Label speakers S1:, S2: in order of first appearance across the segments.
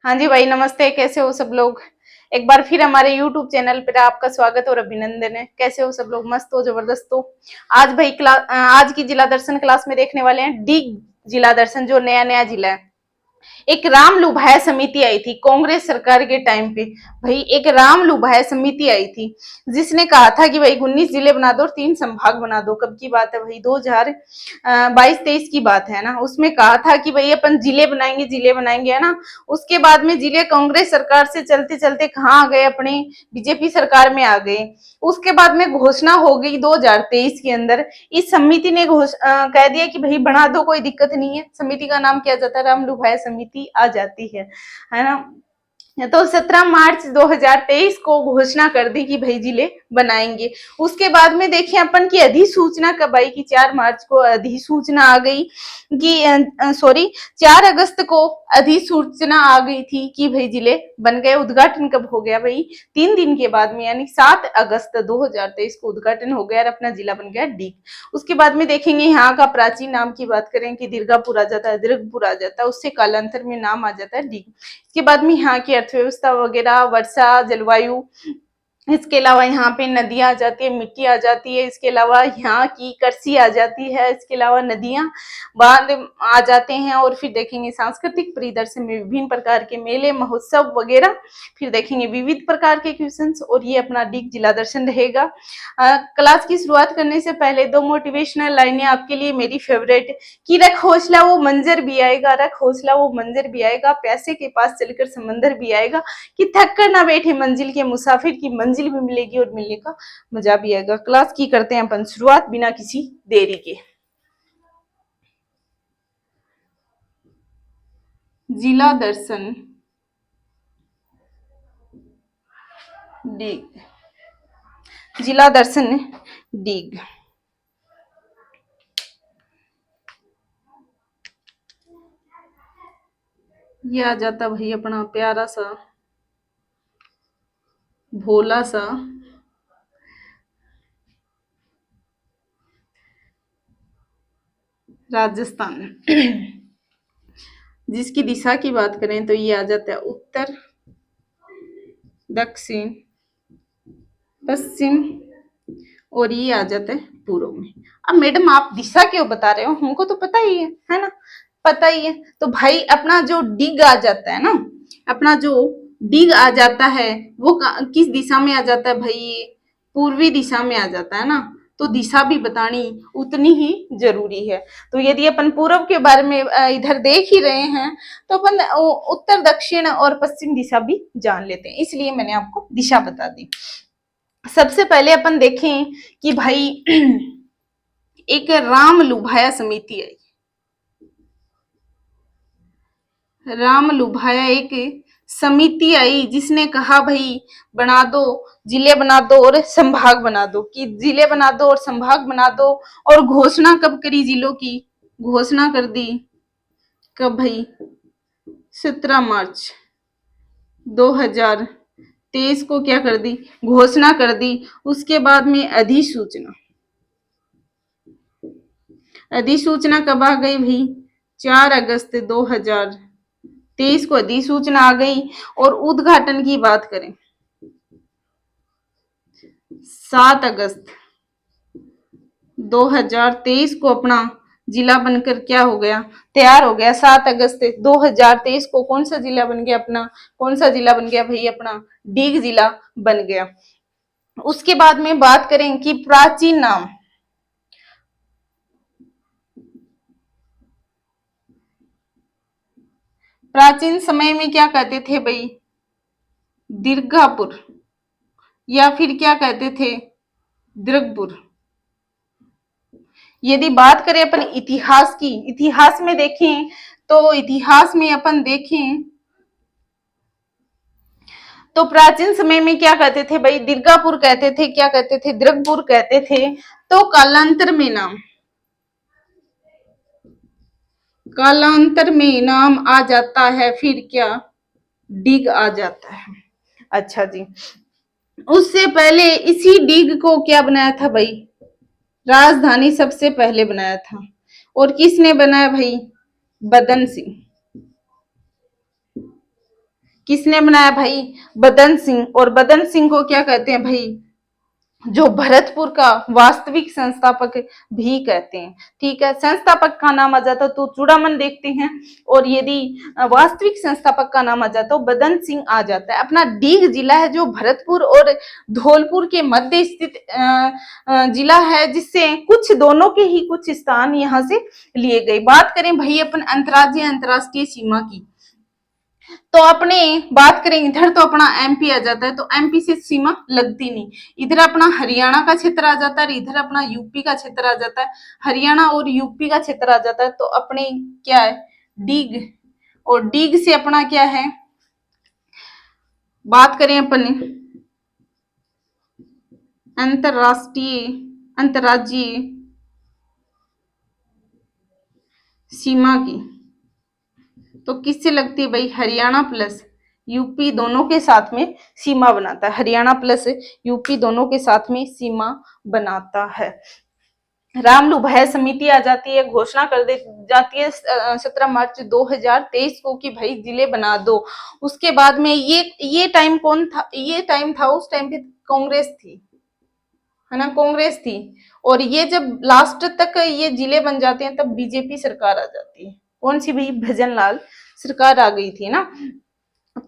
S1: हाँ जी भाई, नमस्ते। कैसे हो सब लोग? एक बार फिर हमारे YouTube चैनल पर आपका स्वागत और अभिनंदन है। कैसे हो सब लोग? मस्त हो, जबरदस्त हो? आज भाई आज की जिला दर्शन क्लास में देखने वाले हैं डी जिला दर्शन, जो नया नया जिला है। एक राम लुभाया समिति आई थी कांग्रेस सरकार के टाइम पे। भाई एक राम लुभाया समिति आई थी जिसने कहा था कि भाई 19 जिले बना दो और 3 संभाग बना दो। कब की बात है भाई? 2022-23 की बात है ना। उसमें कहा था कि भाई अपन जिले बनाएंगे, है ना। उसके बाद में जिले कांग्रेस सरकार से चलते चलते कहाँ आ गए? अपने बीजेपी सरकार में आ गए। उसके बाद में घोषणा हो गई 2023 के अंदर। इस समिति ने कह दिया कि भाई बना दो, कोई दिक्कत नहीं है। समिति का नाम क्या जाता है? राम लुभाया समिति आ जाती है ना। तो 17 मार्च 2023 को घोषणा कर दी कि भाई जिले बनाएंगे। उसके बाद में देखिए अपन की अधिसूचना कब आई? कि 4 मार्च को अधिसूचना आ गई कि सॉरी 4 अगस्त को अधिसूचना आ गई थी कि भाई जिले बन गए। उद्घाटन कब हो गया भाई? 3 दिन के बाद में, यानी 7 अगस्त 2023 को उद्घाटन हो गया और अपना जिला बन गया डीग। उसके बाद में देखेंगे यहाँ का प्राचीन नाम की बात करें कि दीर्घापुर आ जाता है, दीर्घपुर आ जाता है, उससे कालांतर में नाम आ जाता है डीग। इसके बाद में यहाँ की अर्थव्यवस्था वगैरह, वर्षा, जलवायु, इसके अलावा यहाँ पे नदियां आ जाती है, मिट्टी आ जाती है। इसके अलावा यहाँ की कृषि आ जाती है। इसके अलावा नदियां, बांध आ जाते हैं। और फिर देखेंगे सांस्कृतिक परिदर्शन में विभिन्न प्रकार के मेले, महोत्सव वगैरह। फिर देखेंगे विविध प्रकार के क्वेश्चंस। और ये अपना डीग जिला दर्शन रहेगा। क्लास की शुरुआत करने से पहले 2 मोटिवेशनल लाइनें आपके लिए मेरी फेवरेट। कि रख हौसला वो मंजर भी आएगा, रख हौसला वो मंजर भी आएगा, प्यासे के पास चलकर समंदर भी आएगा। कि थक कर ना बैठे मंजिल के मुसाफिर, की मंजिल भी मिलेगी और मिलने का मजा भी आएगा। क्लास की करते हैं अपन शुरुआत बिना किसी देरी के। जिला दर्शन डीग, जिला दर्शन डीग। ये आ जाता भाई अपना प्यारा सा, भोला सा राजस्थान। जिसकी दिशा की बात करें तो ये आ जाता है उत्तर, दक्षिण, पश्चिम, और ये आ जाता है पूर्व में। अब मैडम आप दिशा क्यों बता रहे हो? हमको तो पता ही है ना। पता ही है। तो भाई अपना जो डिग आ जाता है ना, अपना जो डिग आ जाता है वो किस दिशा में आ जाता है भाई? पूर्वी दिशा में आ जाता है ना। तो दिशा भी बतानी उतनी ही जरूरी है। तो यदि अपन पूर्व के बारे में इधर देख ही रहे हैं तो अपन उत्तर, दक्षिण और पश्चिम दिशा भी जान लेते हैं। इसलिए मैंने आपको दिशा बता दी। सबसे पहले अपन देखें कि भाई एक राम लुभाया समिति आई। राम लुभाया एक समिति आई जिसने कहा भाई बना दो, जिले बना दो और संभाग बना दो। कि जिले बना दो और संभाग बना दो। और घोषणा कब करी जिलों की? घोषणा कर दी कब भाई? 17 मार्च 2023 को क्या कर दी? घोषणा कर दी। उसके बाद में अधिसूचना, अधिसूचना कब आ गई भाई? 4 अगस्त 2023 को अधिसूचना आ गई। और उद्घाटन की बात करें 7 अगस्त 2023 को अपना जिला बनकर क्या हो गया? तैयार हो गया। 7 अगस्त 2023 को कौन सा जिला बन गया अपना? कौन सा जिला बन गया भाई? अपना डीग जिला बन गया। उसके बाद में बात करें कि प्राचीन नाम, प्राचीन समय में क्या कहते थे भाई? दीर्घापुर, या फिर क्या कहते थे? दीर्घपुर। यदि बात करें अपन इतिहास की, इतिहास में देखें तो इतिहास में अपन देखें तो प्राचीन समय में क्या कहते थे भाई? दीर्घापुर कहते थे। क्या कहते थे? दीर्घपुर कहते थे। तो कालांतर में नाम आ जाता है फिर क्या? डिग आ जाता है। अच्छा जी। उससे पहले इसी डिग को क्या बनाया था भाई? राजधानी सबसे पहले बनाया था। और किसने बनाया भाई? बदन सिंह। किसने बनाया भाई? बदन सिंह। और बदन सिंह को क्या कहते हैं भाई? जो भरतपुर का वास्तविक संस्थापक भी कहते हैं। ठीक है, संस्थापक का नाम आ जाता तो चूड़ामन देखते हैं, और यदि वास्तविक संस्थापक का नाम आ जाता तो बदन सिंह आ जाता है। अपना डीग जिला है जो भरतपुर और धौलपुर के मध्य स्थित जिला है, जिससे कुछ दोनों के ही कुछ स्थान यहाँ से लिए गए। बात करें भाई अपन अंतर्राज्यीय अंतर्राष्ट्रीय सीमा की, तो अपने बात करें इधर तो अपना एमपी आ जाता है, तो एमपी से सीमा लगती नहीं। इधर अपना हरियाणा का क्षेत्र आ जाता है, इधर अपना यूपी का क्षेत्र आ जाता है। हरियाणा और यूपी का क्षेत्र आ जाता है, तो अपने क्या है? डीग। और डीग से अपना क्या है? बात करें अपन अंतरराष्ट्रीय अंतर्राज्यीय सीमा की, तो किससे लगती है भाई? हरियाणा प्लस यूपी दोनों के साथ में सीमा बनाता है। हरियाणा प्लस यूपी दोनों के साथ में सीमा बनाता है। रामलू भय समिति आ जाती है, घोषणा कर दे जाती है 17 मार्च 2023 को कि भाई जिले बना दो। उसके बाद में ये टाइम कौन था? ये टाइम था, उस टाइम पे कांग्रेस थी, है ना, कांग्रेस थी। और ये जब लास्ट तक ये जिले बन जाते हैं तब बीजेपी सरकार आ जाती है। कौन सी भाई? भजन लाल सरकार आ गई थी ना।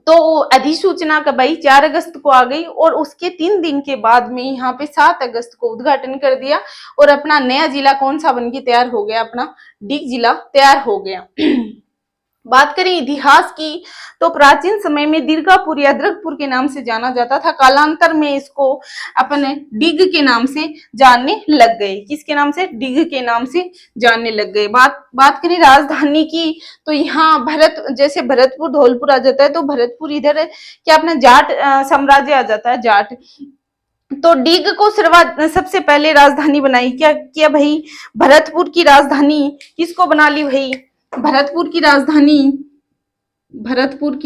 S1: तो अधिसूचना का भाई 4 अगस्त को आ गई, और उसके 3 दिन के बाद में यहाँ पे 7 अगस्त को उद्घाटन कर दिया, और अपना नया जिला कौन सा बन के तैयार हो गया? अपना डीग जिला तैयार हो गया। बात करें इतिहास की, तो प्राचीन समय में दीर्घापुर या दृगपुर के नाम से जाना जाता था। कालांतर में इसको अपने डिग के नाम से जानने लग गए। किसके नाम से? डिग के नाम से जानने लग गए। बात करें राजधानी की, तो यहाँ जैसे भरतपुर धौलपुर आ जाता है, तो भरतपुर इधर क्या अपना जाट साम्राज्य आ जाता है, जाट। तो डीग को सबसे पहले राजधानी बनाई क्या किया भाई? भरतपुर की राजधानी किसको बना ली भाई? भरतपुर की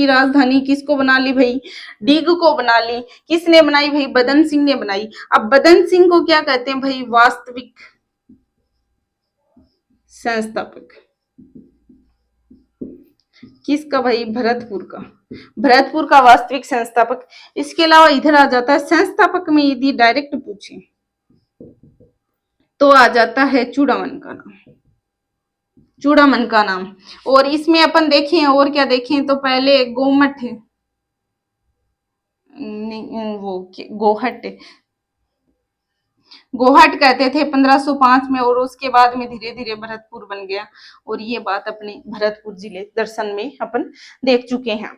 S1: राजधानी किसको बना ली भाई? डीग को बना ली। किसने बनाई भाई? बदन सिंह ने बनाई। अब बदन सिंह को क्या कहते हैं भाई? वास्तविक संस्थापक। किसका भाई? भरतपुर का वास्तविक संस्थापक। इसके अलावा इधर आ जाता है संस्थापक में, यदि डायरेक्ट पूछे तो आ जाता है चूड़ामन का नाम। और इसमें अपन देखें और क्या देखें, तो पहले गोमठ, वो गोहट कहते थे 1505 में, और उसके बाद में धीरे धीरे भरतपुर बन गया। और ये बात अपने भरतपुर जिले दर्शन में अपन देख चुके हैं।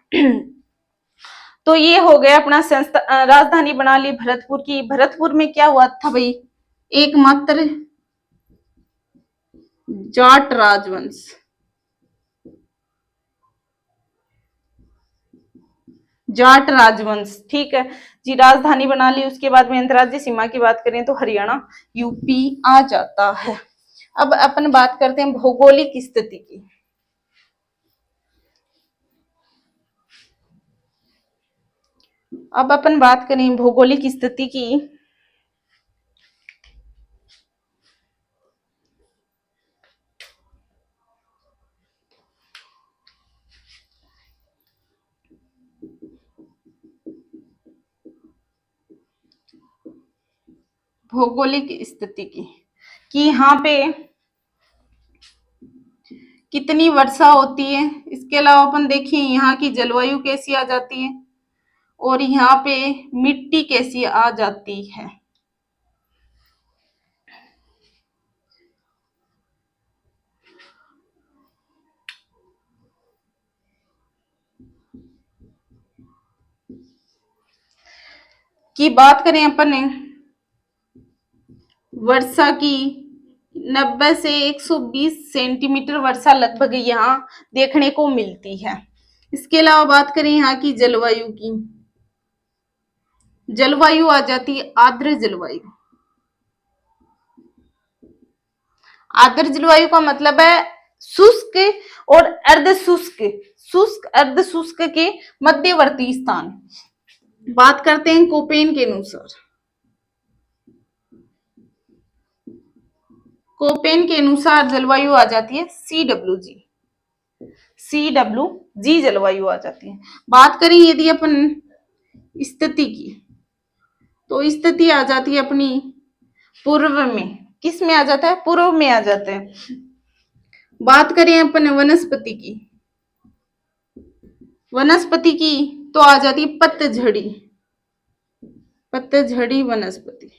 S1: तो ये हो गया अपना राजधानी बना ली भरतपुर की। भरतपुर में क्या हुआ था भाई? एकमात्र जाट राजवंश, ठीक है जी, राजधानी बना ली। उसके बाद में अंतर्राज्यीय सीमा की बात करें तो हरियाणा यूपी आ जाता है। अब अपन बात करते हैं भौगोलिक स्थिति की। अब अपन बात करें भौगोलिक स्थिति की, कि यहाँ पे कितनी वर्षा होती है। इसके अलावा अपन देखें यहाँ की जलवायु कैसी आ जाती है, और यहाँ पे मिट्टी कैसी आ जाती है। की बात करें अपन वर्षा की, 90 से 120 सेंटीमीटर वर्षा लगभग यहाँ देखने को मिलती है। इसके अलावा बात करें यहाँ की जलवायु की, जलवायु आ जाती है आर्द्र जलवायु। आर्द्र जलवायु का मतलब है शुष्क और अर्ध शुष्क, अर्ध शुष्क के मध्यवर्ती स्थान। बात करते हैं कोपेन के अनुसार, जलवायु आ जाती है CWG। CWG जलवायु आ जाती है। बात करें यदि अपन स्थिति की, तो स्थिति आ जाती है अपनी पूर्व में। किस में आ जाता है? पूर्व में आ जाता है। बात करें अपन वनस्पति की, वनस्पति की तो आ जाती है पतझड़ी, पतझड़ी वनस्पति।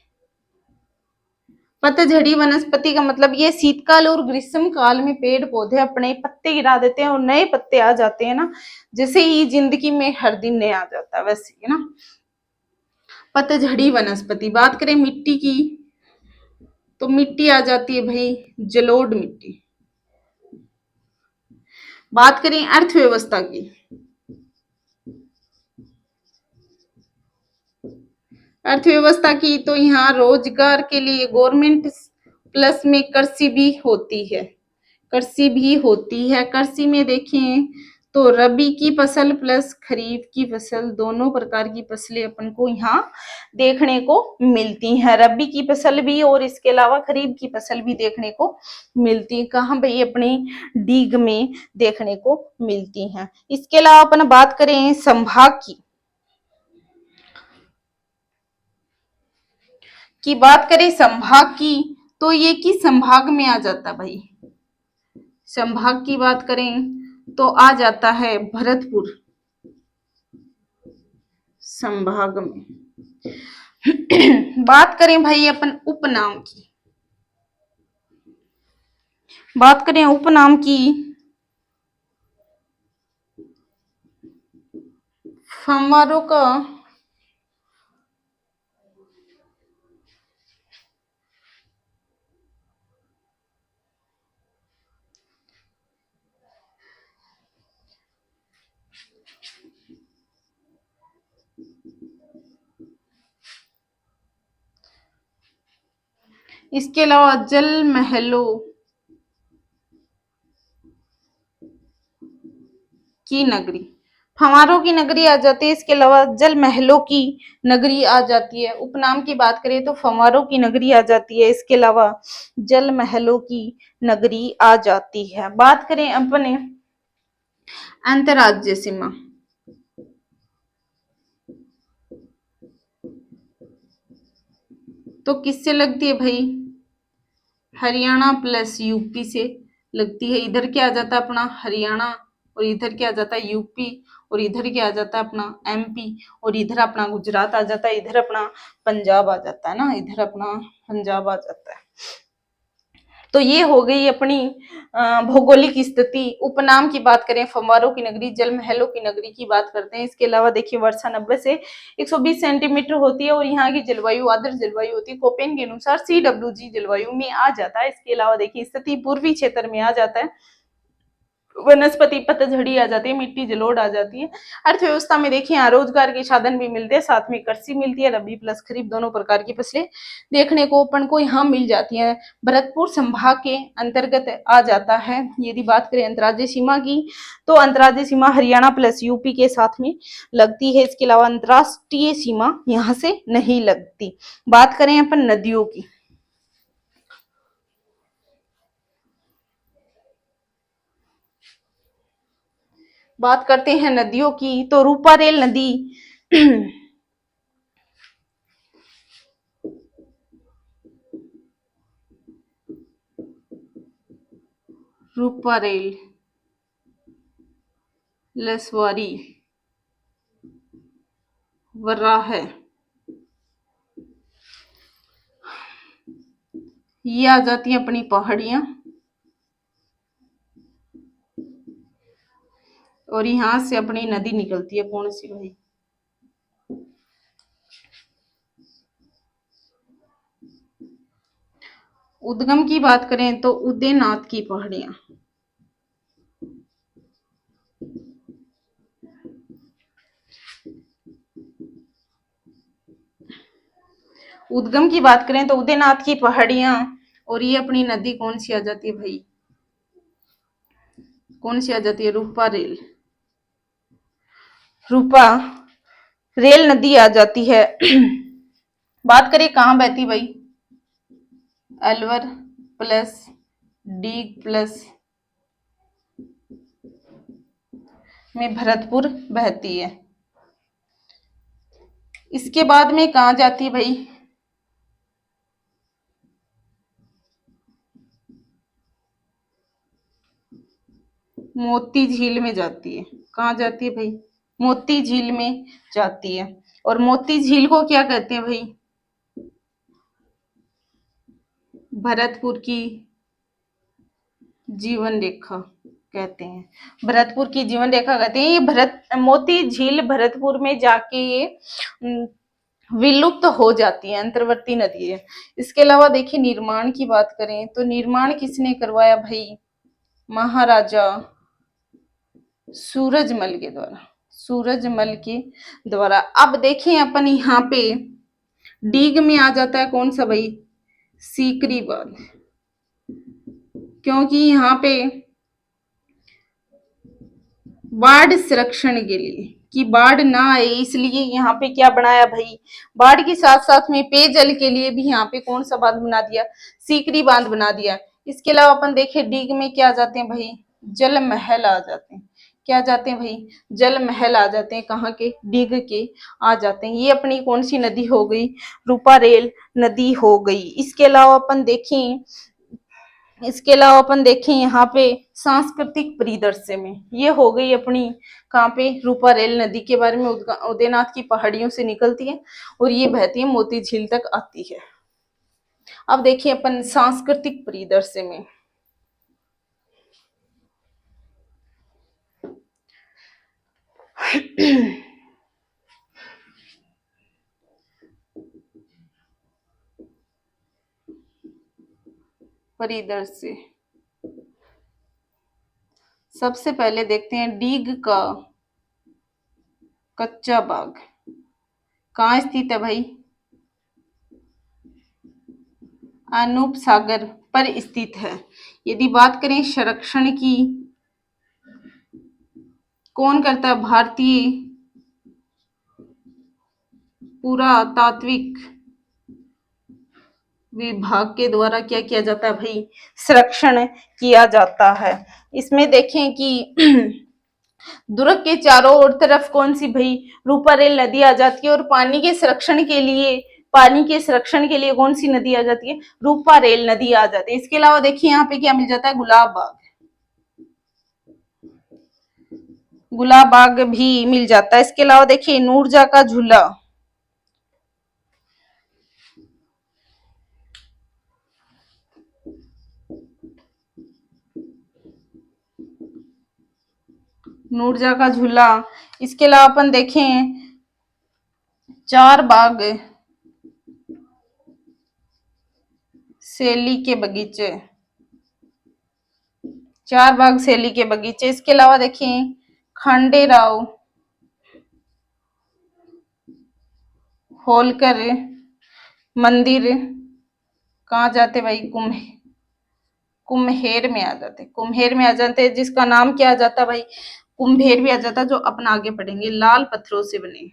S1: पतझड़ी वनस्पति का मतलब ये शीतकाल और ग्रीष्म काल में पेड़ पौधे अपने पत्ते गिरा देते हैं और नए पत्ते आ जाते हैं ना, जैसे ही जिंदगी में हर दिन नया आ जाता है वैसे ही ना, पतझड़ी वनस्पति। बात करें मिट्टी की, तो मिट्टी आ जाती है भाई जलोढ़ मिट्टी। बात करें अर्थव्यवस्था की, अर्थव्यवस्था की तो यहाँ रोजगार के लिए गवर्नमेंट प्लस में कृषि भी होती है, कृषि भी होती है। कृषि में देखें तो रबी की फसल प्लस खरीफ की फसल, दोनों प्रकार की फसलें अपन को यहाँ देखने को मिलती हैं। रबी की फसल भी और इसके अलावा खरीफ की फसल भी देखने को मिलती है। कहाँ भाई? अपने डीग में देखने को मिलती हैं। इसके अलावा अपन बात करें संभाग की बात करें संभाग की, तो ये किस संभाग में आ जाता भाई? संभाग की बात करें तो आ जाता है भरतपुर संभाग में। बात करें भाई अपन उपनाम की, बात करें उपनाम की, फव्वारों का इसके अलावा जल महलों की नगरी, फव्वारों की नगरी आ जाती है। इसके अलावा जल महलों की नगरी आ जाती है। उपनाम की बात करें तो फव्वारों की नगरी आ जाती है, इसके अलावा जल महलों की नगरी आ जाती है। बात करें अपने अंतर्राज्यीय सीमा, तो किससे लगती है भाई? हरियाणा प्लस यूपी से लगती है। इधर क्या आ जाता है अपना हरियाणा, और इधर क्या आ जाता है यूपी, और इधर क्या आ जाता है अपना एमपी, और इधर अपना गुजरात आ जाता है, इधर अपना पंजाब आ जाता है ना, इधर अपना पंजाब आ जाता है। तो ये हो गई अपनी भौगोलिक स्थिति। उपनाम की बात करें फव्वारों की नगरी, जल महलों की नगरी की बात करते हैं। इसके अलावा देखिए वर्षा 90 से 120 सेंटीमीटर होती है और यहाँ की जलवायु आर्द्र जलवायु होती है। कोपेन के अनुसार CWG जलवायु में आ जाता है। इसके अलावा देखिए स्थिति पूर्वी क्षेत्र में आ जाता है। वनस्पति पतझड़ी आ जाती है, मिट्टी जलोढ़ आ जाती है। अर्थव्यवस्था में देखिए यहाँ रोजगार के साधन भी मिलते हैं, साथ में कृषि मिलती है, रबी प्लस खरीफ दोनों प्रकार की फसलें देखने को अपन को यहाँ मिल जाती हैं। भरतपुर संभाग के अंतर्गत आ जाता है। यदि बात करें अंतर्राज्यीय सीमा की, तो अंतर्राज्यीय सीमा हरियाणा प्लस यूपी के साथ में लगती है। इसके अलावा अंतर्राष्ट्रीय सीमा यहाँ से नहीं लगती। बात करें अपन नदियों की, बात करते हैं नदियों की, तो रूपारेल नदी रूपारेल, लसवारी, वराह, ये आ जाती है अपनी पहाड़ियां, और यहां से अपनी नदी निकलती है। कौन सी भाई? उद्गम की बात करें तो उदयनाथ की पहाड़ियां, उद्गम की बात करें तो उदयनाथ की पहाड़ियां, और ये अपनी नदी कौन सी आ जाती है भाई? कौन सी आ जाती है? रूपा रेल, रूपा रेल नदी आ जाती है। बात करें कहाँ बहती भाई? अलवर प्लस डीग प्लस में भरतपुर बहती है। इसके बाद में कहाँ जाती है भाई? मोती झील में जाती है। कहाँ जाती है भाई? मोती झील में जाती है। और मोती झील को क्या कहते हैं भाई? भरतपुर की जीवन रेखा कहते हैं। भरतपुर की जीवन रेखा कहते हैं। ये मोती झील भरतपुर में जाके ये विलुप्त हो जाती है, अंतर्वर्ती नदी है। इसके अलावा देखिए, निर्माण की बात करें तो निर्माण किसने करवाया भाई? महाराजा सूरजमल के द्वारा। सूरजमल के द्वारा। अब देखें अपन यहाँ पे डीग में आ जाता है कौन सा भाई? सीकरी बांध। क्योंकि यहाँ पे बाढ़ संरक्षण के लिए, कि बाढ़ ना आए, इसलिए यहाँ पे क्या बनाया भाई? बाढ़ के साथ साथ में पेयजल के लिए भी यहाँ पे कौन सा बांध बना दिया? सीकरी बांध बना दिया। इसके अलावा अपन देखें डीग में क्या आ जाते हैं भाई? जल महल आ जाते हैं। क्या जाते हैं भाई? जल महल आ जाते हैं। कहाँ के? डीग के आ जाते हैं। ये अपनी कौन सी नदी हो गई? रूपारेल नदी हो गई। इसके अलावा अपन देखें यहाँ पे सांस्कृतिक परिदृश्य में, ये हो गई अपनी कहाँ पे? रूपारेल नदी के बारे में। उदयनाथ की पहाड़ियों से निकलती है और ये बहती है मोती झील तक आती है। अब देखिए अपन सांस्कृतिक परिदृश्य में, परिदृश्य सबसे पहले देखते हैं डीग का कच्चा बाग कहाँ स्थित है भाई? अनूप सागर पर स्थित है। यदि बात करें संरक्षण की, कौन करता है? भारतीय पुरातात्विक विभाग के द्वारा क्या किया जाता है भाई? संरक्षण किया जाता है। इसमें देखें कि दुर्ग के चारों ओर तरफ कौन सी भाई? रूपारेल नदी आ जाती है। और पानी के संरक्षण के लिए कौन सी नदी आ जाती है? रूपारेल नदी आ जाती है। इसके अलावा देखिए यहाँ पे क्या मिल जाता है? गुलाब बाग। गुलाब बाग भी मिल जाता है। इसके अलावा देखिए नूरजा का झूला, नूरजा का झूला। इसके अलावा अपन देखें चार बाग शैली के बगीचे, चार बाग शैली के बगीचे। इसके अलावा देखें खांडेराव होलकर मंदिर कहाँ जाते भाई? कुम्हेर में आ जाते। कुम्हेर में आ जाते हैं, जिसका नाम क्या आ जाता भाई? कुम्हेर भी आ जाता, जो अपन आगे पढ़ेंगे। लाल पत्थरों से बने,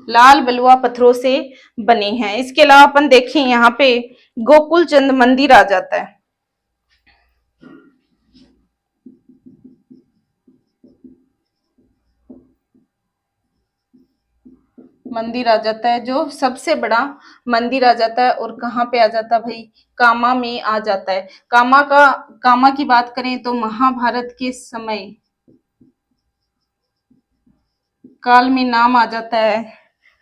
S1: लाल बलुआ पत्थरों से बने हैं। इसके अलावा अपन देखें यहाँ पे गोकुल चंद मंदिर आ जाता है। मंदिर आ जाता है, जो सबसे बड़ा मंदिर आ जाता है। और कहाँ पे आ जाता है भाई? कामा में आ जाता है। कामा की बात करें तो महाभारत के समय काल में नाम आ जाता है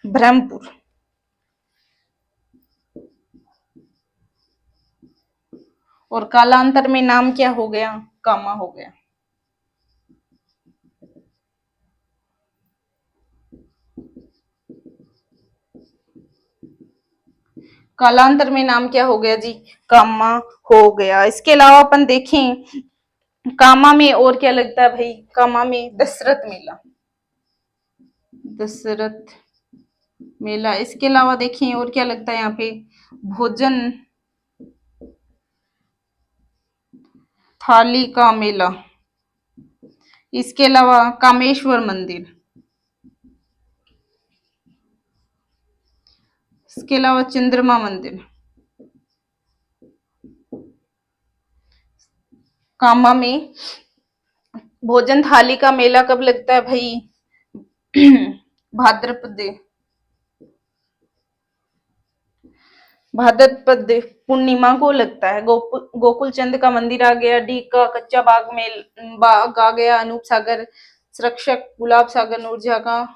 S1: ब्रह्मपुर। और कालांतर में नाम क्या हो गया? कामा हो गया। कालांतर में नाम क्या हो गया जी? कामा हो गया। इसके अलावा अपन देखें कामा में और क्या लगता है भाई? कामा में दशरथ मेला, दशरथ मेला। इसके अलावा देखें और क्या लगता है यहाँ पे? भोजन थाली का मेला। इसके अलावा कामेश्वर मंदिर। इसके अलावा चंद्रमा मंदिर। कामा में भोजन थाली का मेला कब लगता है भाई? भाद्रपद भाद्रपद पूर्णिमा को लगता है। गोकुल चंद का मंदिर आ गया, डी का कच्चा बाग आ गया, अनूप सागर संरक्षक, गुलाब सागर नूरजहां का,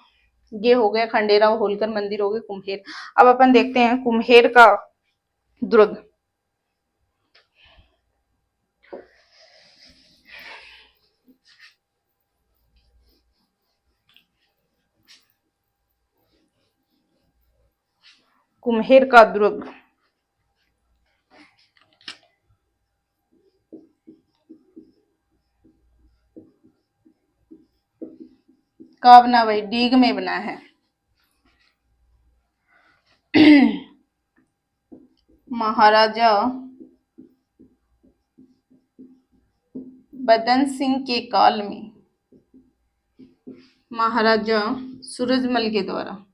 S1: ये हो गया खंडेराव होलकर मंदिर, हो गए कुम्हेर। अब अपन देखते हैं कुम्हेर का दुर्ग। कुम्हेर का दुर्ग कहाँ बना भाई? डीग में बना है। महाराजा बदन सिंह के काल में महाराजा सूरजमल के द्वारा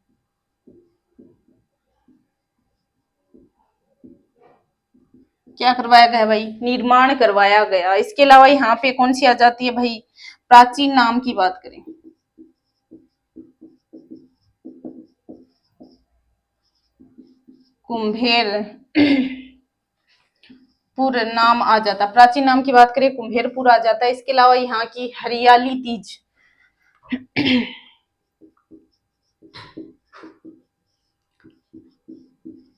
S1: क्या करवाया गया भाई? निर्माण करवाया गया। इसके अलावा यहाँ पे कौन सी आ जाती है भाई? प्राचीन नाम की बात करें, कुम्भेर पुर नाम आ जाता। प्राचीन नाम की बात करें, कुम्भेरपुर आ जाता है। इसके अलावा यहाँ की हरियाली तीज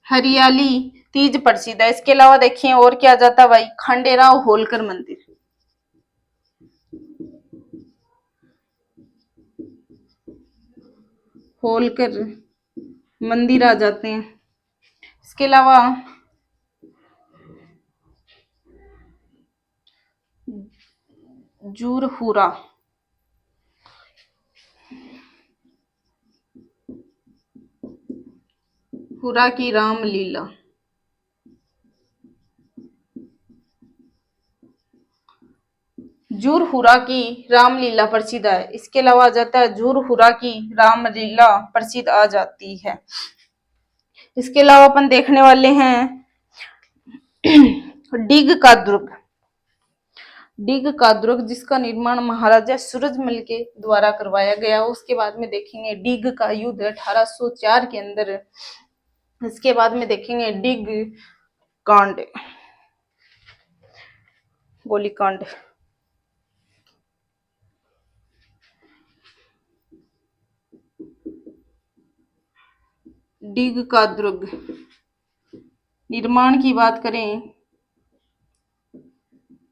S1: हरियाली तीज प्रसिद्ध है। इसके अलावा देखिए और क्या जाता है भाई? खंडेराव होलकर मंदिर, होलकर मंदिर आ जाते हैं। इसके अलावा जूरहुरा हुरा की रामलीला, जूरहुरा की रामलीला प्रसिद्ध है। इसके अलावा आ जाता है जूरहुरा की रामलीला प्रसिद्ध आ जाती है। इसके अलावा अपन देखने वाले हैं डिग का दुर्ग। डिग का दुर्ग जिसका निर्माण महाराजा सूरजमल के द्वारा करवाया गया। उसके बाद में देखेंगे डिग का युद्ध 1804 के अंदर। इसके बाद में देखेंगे डिग कांड, गोलीकांड। डिग का दुर्ग निर्माण की बात करें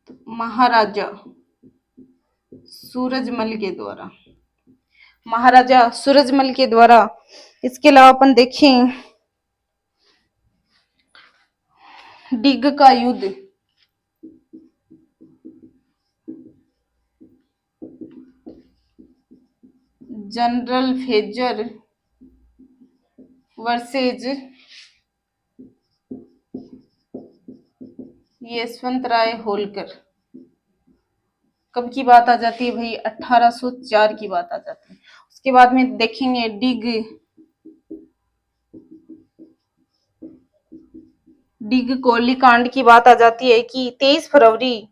S1: तो महाराजा सूरजमल के द्वारा, महाराजा सूरजमल के द्वारा। इसके अलावा अपन देखें डिग का युद्ध जनरल फेजर वर्सेज यशवंत राय होलकर, कब की बात आ जाती है भाई? 1804 की बात आ जाती है। उसके बाद में देखेंगे डिग गोलीकांड की बात आ जाती है कि 23 फरवरी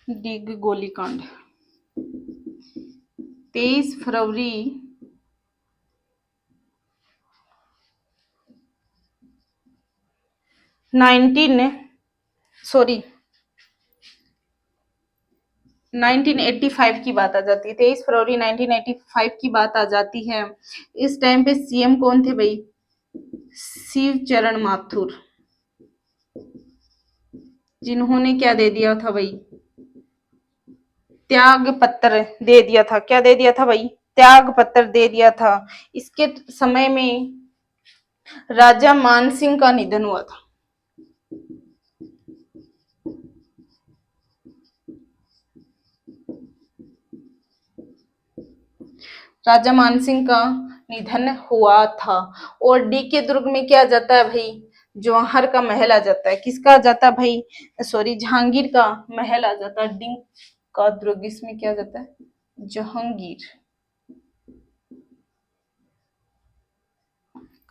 S1: डिग गोलीकांड 23 फरवरी 1985 की बात आ जाती है। 23 फरवरी 1985 की बात आ जाती है। इस टाइम पे सीएम कौन थे भाई? शिवचरण माथुर, जिन्होंने क्या दे दिया था भाई? त्याग पत्र दे दिया था। क्या दे दिया था भाई? त्याग पत्र दे दिया था। इसके समय में राजा मानसिंह का निधन हुआ था। राजा मानसिंह का निधन हुआ था। और डी के दुर्ग में क्या जाता है भाई? जौहर का महल आ जाता है। किसका आ जाता है भाई? सॉरी, जहांगीर का महल आ जाता है। डी का दुर्ग, इसमें क्या जाता है? जहांगीर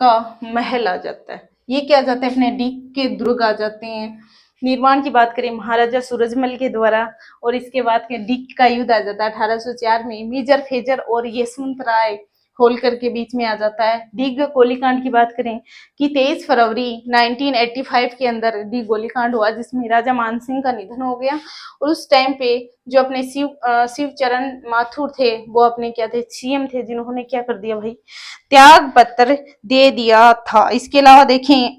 S1: का महल आ जाता है। ये क्या आ जाता है? अपने डी के दुर्ग आ जाते हैं। निर्माण की बात करें महाराजा सूरजमल के द्वारा, और इसके बाद के डिग का युद्ध आ जाता है 1804 में, मेजर फेजर और यशवंत राय होलकर के बीच में आ जाता है। डिग गोलीकांड की बात करें कि 23 फरवरी 1985 के अंदर डिग गोलीकांड हुआ, जिसमें राजा मानसिंह का निधन हो गया। और उस टाइम पे जो अपने शिवचरण माथुर थे, वो अपने क्या थे, सीएम थे, जिन्होंने क्या कर दिया भाई, त्याग पत्र दे दिया था। इसके अलावा देखें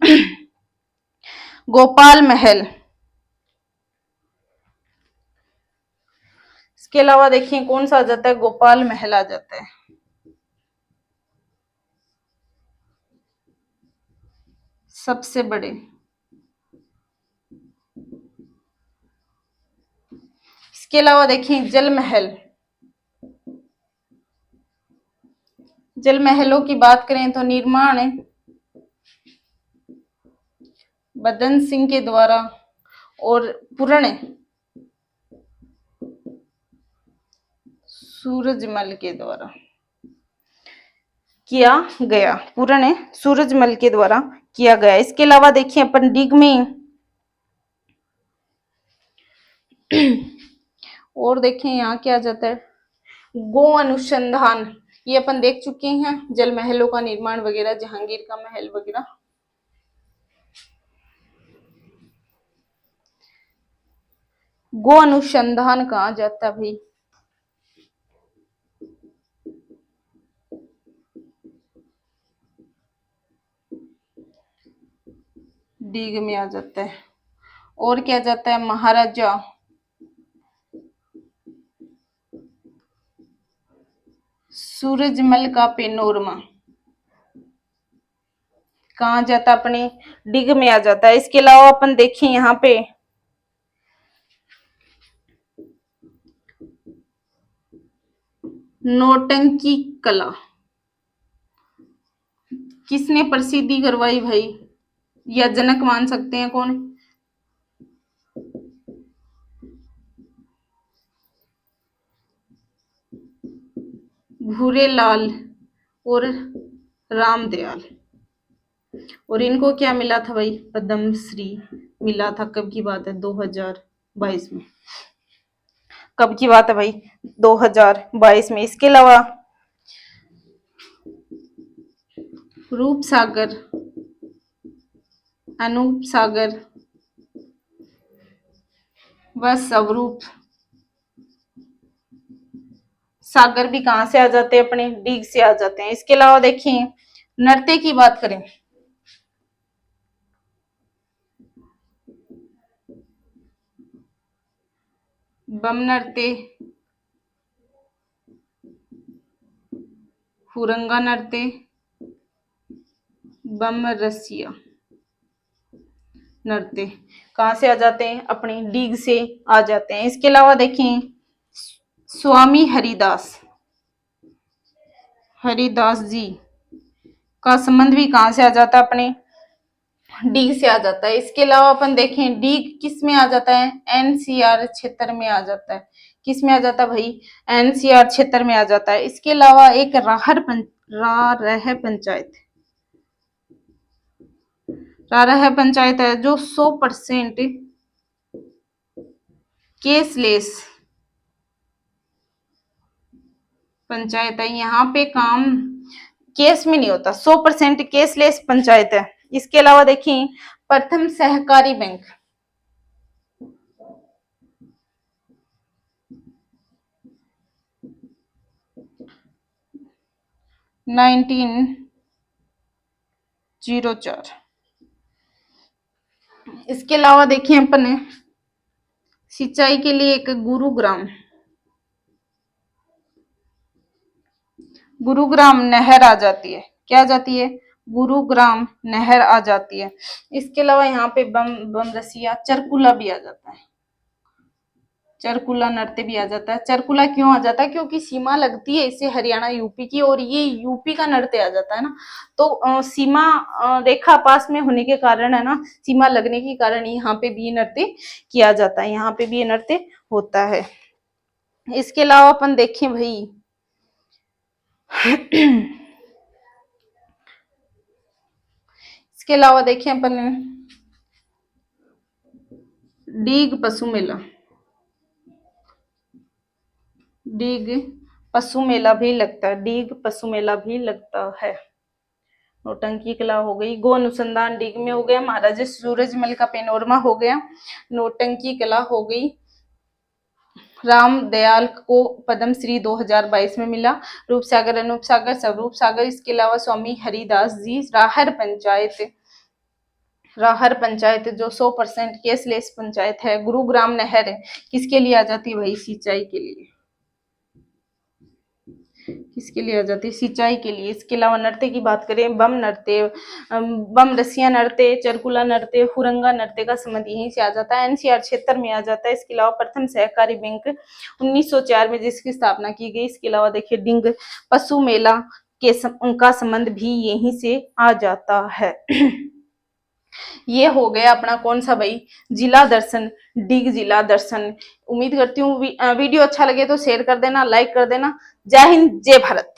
S1: गोपाल महल, इसके अलावा देखिए कौन सा आ जाता है, गोपाल महल आ जाता है। सबसे बड़े, इसके अलावा देखिए जल महल, जल महलों की बात करें तो निर्माण बदन सिंह के द्वारा और पूर्ण सूरजमल के द्वारा किया गया, पूर्ण सूरजमल के द्वारा किया गया। इसके अलावा देखिए अपन डिग में और देखें यहाँ क्या जाता है, गो अनुसंधान, ये अपन देख चुके हैं, जल महलों का निर्माण वगैरह, जहांगीर का महल वगैरह। गो अनुसंधान कहा जाता है भाई, डीग में आ जाता है। और क्या जाता है, महाराजा सूरजमल का पेनोरमा कहा जाता है, अपने डिग में आ जाता है। इसके अलावा अपन देखें यहाँ पे नौटंकी कला किसने प्रसिद्धि करवाई भाई, या जनक मान सकते हैं, कौन, भूरेलाल और रामदयाल। और इनको क्या मिला था भाई, पद्मश्री मिला था। कब की बात है, 2022 में। कब की बात है भाई, 2022 में। इसके अलावा रूप सागर, अनूप सागर व स्वरूप सागर भी कहां से आ जाते हैं, अपने डिग से आ जाते हैं। इसके अलावा देखिए नृत्य की बात करें, बम नृत्य, हुरंगा नृत्य, बम रसिया नृत्य कहां से आ जाते हैं, अपने डिग से आ जाते हैं। इसके अलावा देखें स्वामी हरिदास, हरिदास जी का संबंध भी कहां से आ जाता है, अपने डिग से आ जाता है। इसके अलावा अपन देखें डिग किस में आ जाता है, एनसीआर क्षेत्र में आ जाता है। किस में आ जाता है भाई, एनसीआर क्षेत्र में आ जाता है। इसके अलावा एक रारह पंचायत, रारह पंचायत है जो 100% केसलेस पंचायत है। यहाँ पे काम केस में नहीं होता, 100% केसलेस पंचायत है। इसके अलावा देखिए प्रथम सहकारी बैंक, 1904। इसके अलावा देखिए अपन सिंचाई के लिए एक गुरुग्राम नहर आ जाती है। क्या आ जाती है, गुरुग्राम नहर आ जाती है। इसके अलावा यहाँ पे बम रसिया चरकुला भी आ जाता है, चरकुला नृत्य भी आ जाता है। चरकुला क्यों आ जाता है, क्योंकि सीमा लगती है इससे हरियाणा यूपी की, और ये यूपी का नृत्य आ जाता है ना, तो सीमा रेखा पास में होने के कारण है ना, सीमा लगने के कारण यहाँ पे भी नृत्य किया जाता है, यहाँ पे भी ये नृत्य होता है। इसके अलावा अपन देखें भाई इसके अलावा देखें अपन डीग पशु मेला, डीग पशु मेला भी लगता है, डीग पशु मेला भी लगता है। नौटंकी कला हो गई, गो अनुसंधान डीग में हो गया, महाराजा सूरजमल का पेनोरमा हो गया, नौटंकी कला हो गई। राम दयाल को पद्म श्री 2022 में मिला। रूप सागर, अनूप सागर, स्वरूप सागर, इसके अलावा स्वामी हरिदास जी। राहर पंचायत जो 100% केसलेस पंचायत है। गुरुग्राम नहर किसके लिए आ जाती है भाई? सिंचाई के लिए। किसके लिए आ जाती है? सिंचाई के लिए। इसके अलावा नृत्य की बात करें, बम नृत्य, बम रसिया नृत्य, चरकुला नृत्य, हुरंगा नृत्य का संबंध यहीं से आ जाता है, एनसीआर क्षेत्र में आ जाता है। इसके अलावा प्रथम सहकारी बैंक 1904 में जिसकी स्थापना की गई। इसके अलावा देखिए डिंग पशु मेला के उनका संबंध भी यहीं से आ जाता है। ये हो गया अपना कौन सा भाई? जिला दर्शन, डिग जिला दर्शन। उम्मीद करती हूँ वीडियो अच्छा लगे तो शेयर कर देना, लाइक कर देना। जय हिंद, जय भारत।